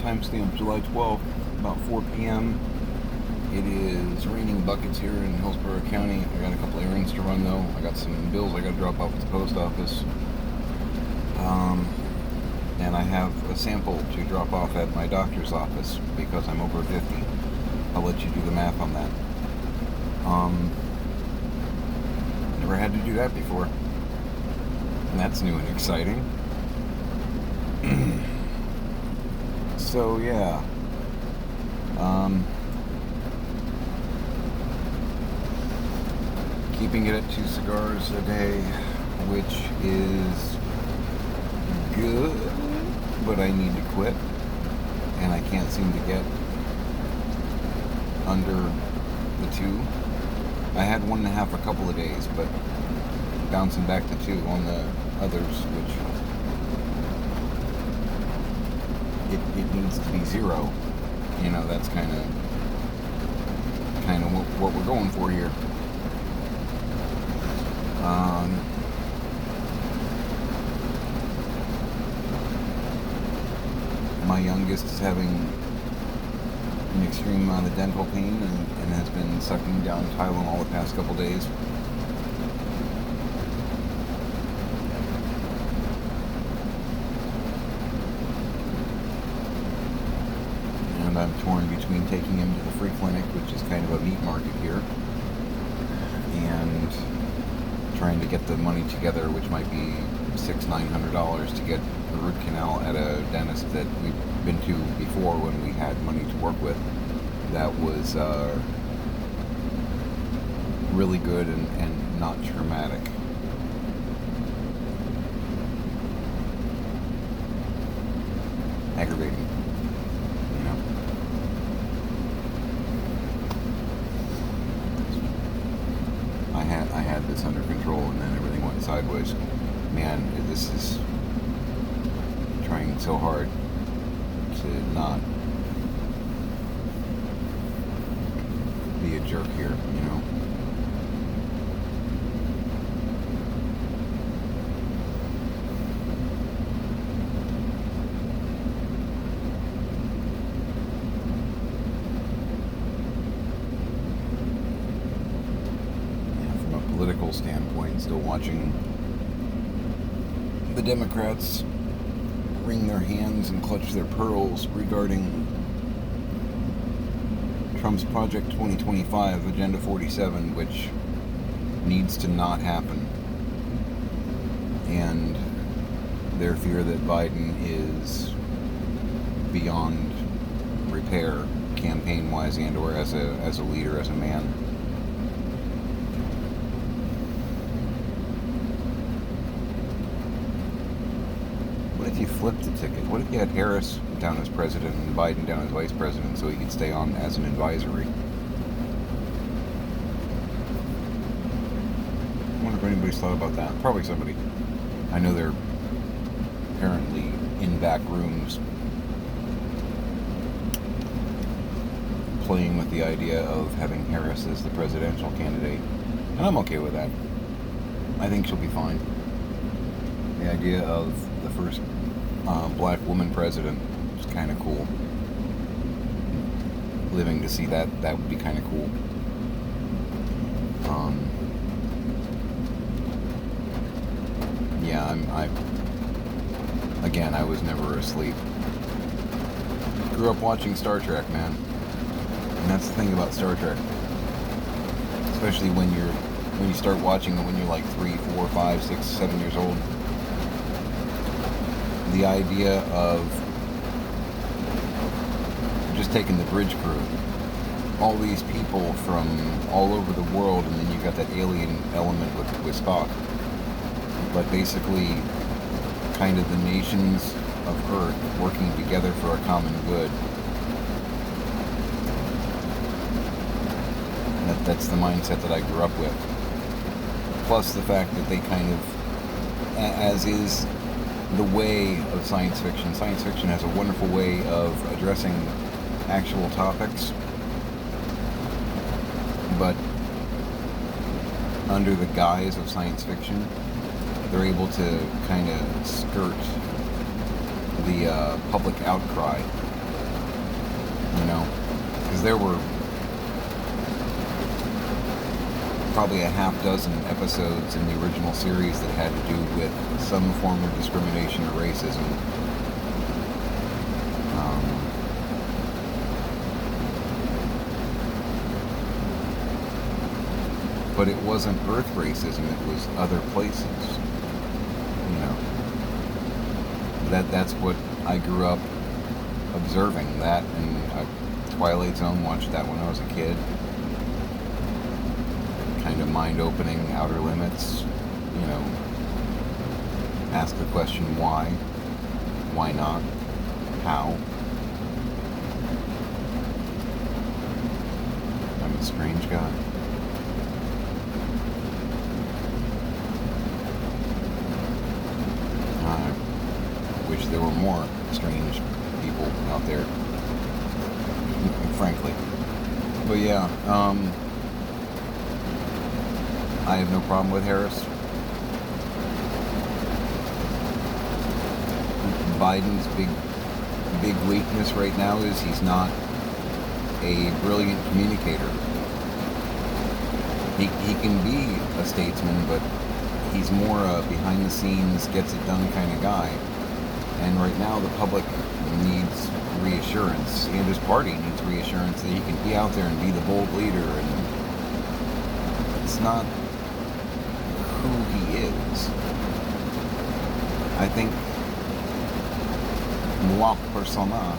timestamp July 12th, about 4 p.m. It is raining buckets here in Hillsborough County. I got a couple errands to run though. I got some bills I got to drop off at the post office. And I have a sample to drop off at my doctor's office because I'm over 50. I'll let you do the math on that. Never had to do that before. And that's new and exciting. So yeah. Keeping it at 2 cigars a day, which is good, but I need to quit, and I can't seem to get under the 2. I had 1.5 a couple of days, but bouncing back to 2 on the others, which it needs to be 0. You know, that's kind of what we're going for here. My youngest is having an extreme amount of dental pain and has been sucking down Tylenol the past couple days. And I'm torn between taking him to the free clinic, which is kind of a meat market here, and trying to get the money together, which might be $600-900 to get a root canal at a dentist that we've been to before when we had money to work with. That was really good and not traumatic. Aggravating, you know. I had this under control, and then everything went sideways. Man, this is trying so hard to not be a jerk here, you know. Political standpoint, still watching the Democrats wring their hands and clutch their pearls regarding Trump's Project 2025, Agenda 47, which needs to not happen. And their fear that Biden is beyond repair, campaign-wise and or as a leader, as a man. What if you flipped the ticket? What if you had Harris down as president and Biden down as vice president so he could stay on as an advisory? I wonder if anybody's thought about that. Probably somebody. I know they're apparently in back rooms playing with the idea of having Harris as the presidential candidate. And I'm okay with that. I think she'll be fine. The idea of the first black woman president is kind of cool. Living to see that would be kind of cool. Yeah, I was never asleep. Grew up watching Star Trek, man. And that's the thing about Star Trek. Especially when you start watching it when you're like 3, 4, 5, 6, 7 years old. The idea of just taking the bridge crew, all these people from all over the world, and then you got that alien element with Spock, but basically kind of the nations of Earth working together for a common good. That's the mindset that I grew up with. Plus the fact that they kind of, as is the way of science fiction. Science fiction has a wonderful way of addressing actual topics, but under the guise of science fiction, they're able to kind of skirt the public outcry Because there were probably a half dozen episodes in the original series that had to do with some form of discrimination or racism. But it wasn't Earth racism, it was other places. That's what I grew up observing. That, and Twilight Zone, watched that when I was a kid. Kind of mind-opening, Outer Limits. Ask the question why not, how. I'm a strange guy. I wish there were more strange people out there, frankly. But yeah, I have no problem with Harris. Biden's big weakness right now is he's not a brilliant communicator. He can be a statesman, but he's more a behind-the-scenes, gets-it-done kind of guy. And right now, the public needs reassurance, and his party needs reassurance that he can be out there and be the bold leader. And it's not who he is. I think, moi persona,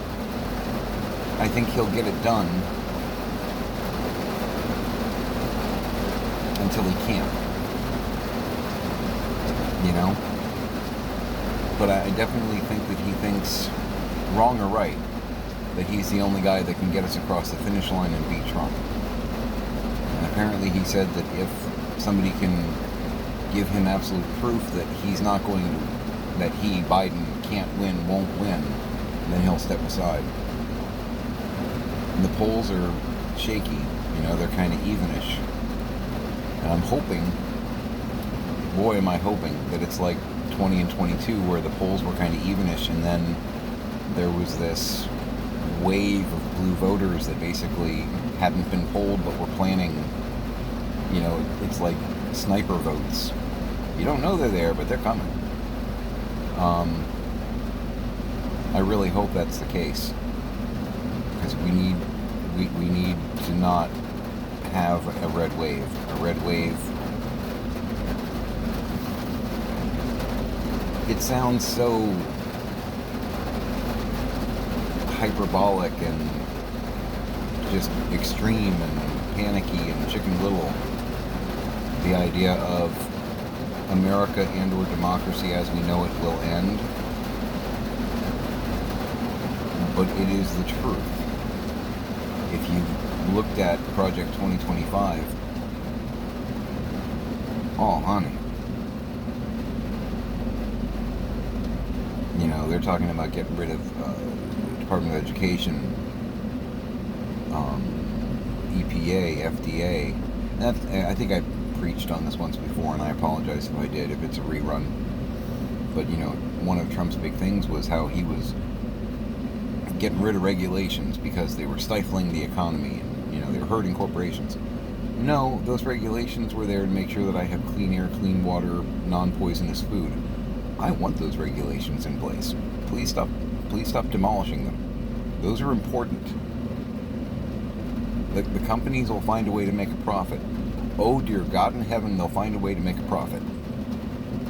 I think he'll get it done until he can't. But I definitely think that he thinks, wrong or right, that he's the only guy that can get us across the finish line and beat Trump. And apparently he said that if somebody can give him absolute proof that he's not going to, that he, Biden, can't win, won't win, then he'll step aside. And the polls are shaky, they're kind of evenish. And I'm hoping, boy am I hoping, that it's like 20 and 22 where the polls were kind of evenish, and then there was this wave of blue voters that basically hadn't been polled but were planning, it's like sniper votes. You don't know they're there, but they're coming. I really hope that's the case, because we need to not have a red wave. A red wave, it sounds so hyperbolic and just extreme and panicky and chicken little. The idea of America and or democracy as we know it will end. But it is the truth. If you've looked at Project 2025, oh honey. They're talking about getting rid of Department of Education, EPA, FDA. I think I preached on this once before, and I apologize if I did, if it's a rerun. But, one of Trump's big things was how he was getting rid of regulations because they were stifling the economy and, they were hurting corporations. No, those regulations were there to make sure that I have clean air, clean water, non-poisonous food. I want those regulations in place. Please stop demolishing them. Those are important. The companies will find a way to make a profit. Oh dear God in heaven, they'll find a way to make a profit.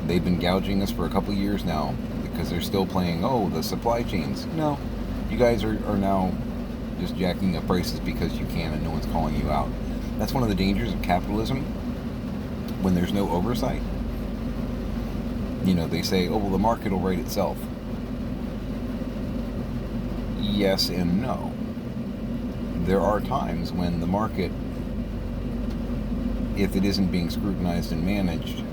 They've been gouging us for a couple years now because they're still playing, the supply chains. No, you guys are now just jacking up prices because you can and no one's calling you out. That's one of the dangers of capitalism when there's no oversight. They say, the market will right itself. Yes and no. There are times when the market, if it isn't being scrutinized and managed,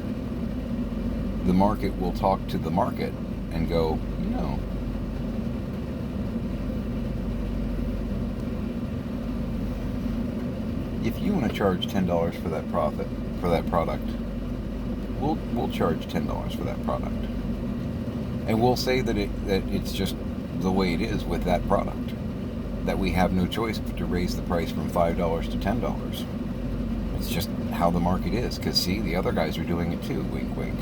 the market will talk to the market and go, if you want to charge $10 for that product, we'll charge $10 for that product, and we'll say that it's just the way it is with that product. that we have no choice but to raise the price from $5 to $10. It's just how the market is. Because, see, the other guys are doing it too. Wink, wink.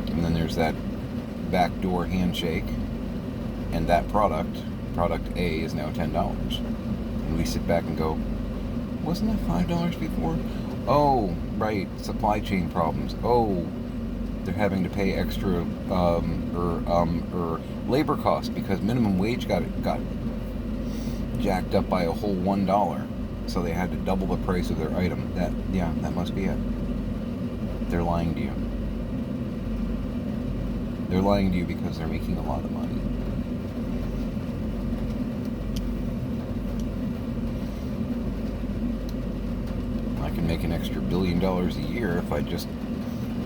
And then there's that backdoor handshake. And that product A, is now $10. And we sit back and go, wasn't that $5 before? Oh, right, supply chain problems. Oh, they're having to pay extra or labor costs because minimum wage got jacked up by a whole $1. So they had to double the price of their item. That must be it. They're lying to you. They're lying to you because they're making a lot of money. I can make an extra $1 billion a year if I just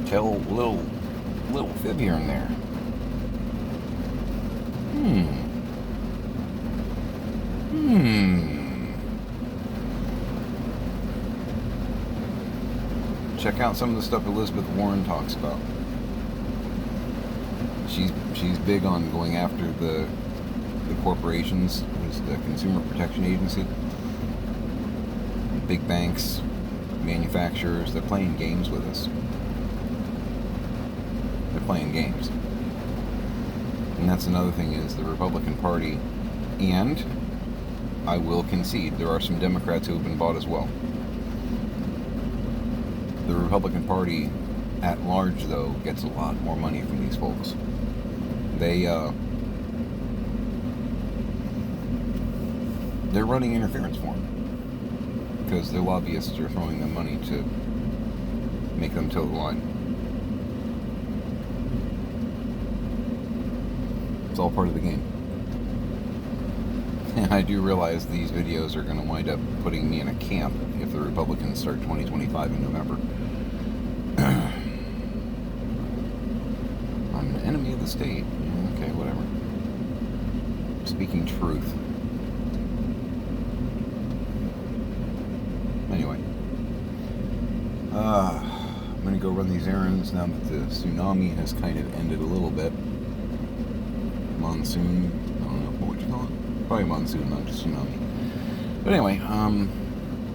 tell a little fib here and there. Check out some of the stuff Elizabeth Warren talks about. She's big on going after the corporations, the Consumer Protection Agency, big banks, manufacturers. They're playing games with us. They're playing games. And that's another thing is the Republican Party, and I will concede there are some Democrats who have been bought as well. The Republican Party at large, though, gets a lot more money from these folks. They're running interference for them because their lobbyists are throwing them money to make them toe the line. It's all part of the game. And I do realize these videos are going to wind up putting me in a camp if the Republicans start 2025 in November. I'm an enemy of the state. Okay, whatever. Speaking truth. Anyway. I'm going to go run these errands now that the tsunami has kind of ended a little bit. Monsoon. I don't know what you call it. Probably monsoon, not just tsunami. But anyway, I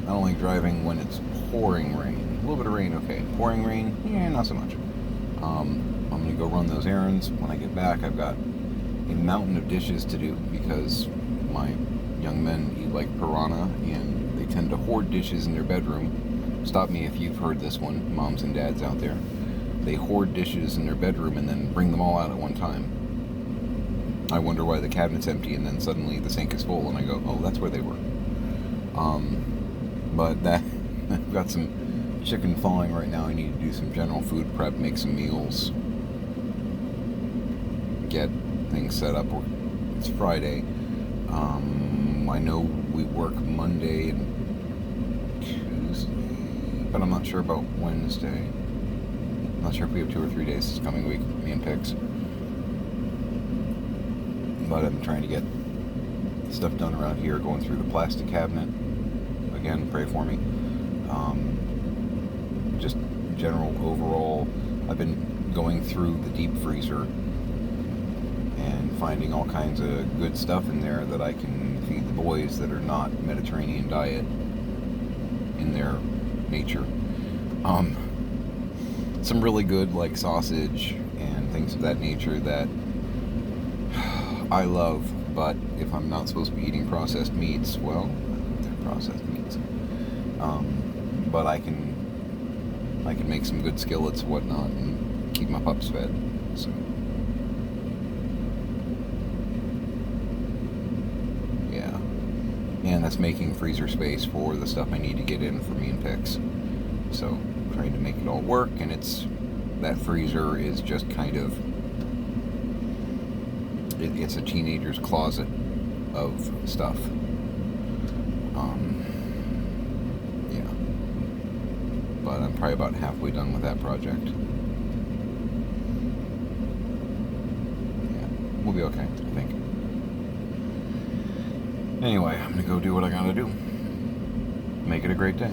don't like driving when it's pouring rain. A little bit of rain, okay. Pouring rain, not so much. I'm going to go run those errands. When I get back, I've got a mountain of dishes to do because my young men eat like piranha and they tend to hoard dishes in their bedroom. Stop me if you've heard this one, moms and dads out there. They hoard dishes in their bedroom and then bring them all out at one time. I wonder why the cabinet's empty and then suddenly the sink is full and I go, oh, that's where they were. But that, I've got some chicken thawing right now. I need to do some general food prep, make some meals, get things set up. It's Friday. I know we work Monday and Tuesday, but I'm not sure about Wednesday. I'm not sure if we have 2 or 3 days this coming week, me and Pix. But I'm trying to get stuff done around here, going through the plastic cabinet. Again, pray for me. Just general overall, I've been going through the deep freezer and finding all kinds of good stuff in there that I can feed the boys that are not Mediterranean diet in their nature. Some really good like sausage and things of that nature that I love, but if I'm not supposed to be eating processed meats, well, they're processed meats. But I can make some good skillets and whatnot and keep my pups fed. So yeah, and that's making freezer space for the stuff I need to get in for me and Pix. So trying to make it all work, and that freezer is just kind of. It's a teenager's closet of stuff. Yeah. But I'm probably about halfway done with that project. Yeah. We'll be okay, I think. Anyway, I'm going to go do what I gotta do. Make it a great day.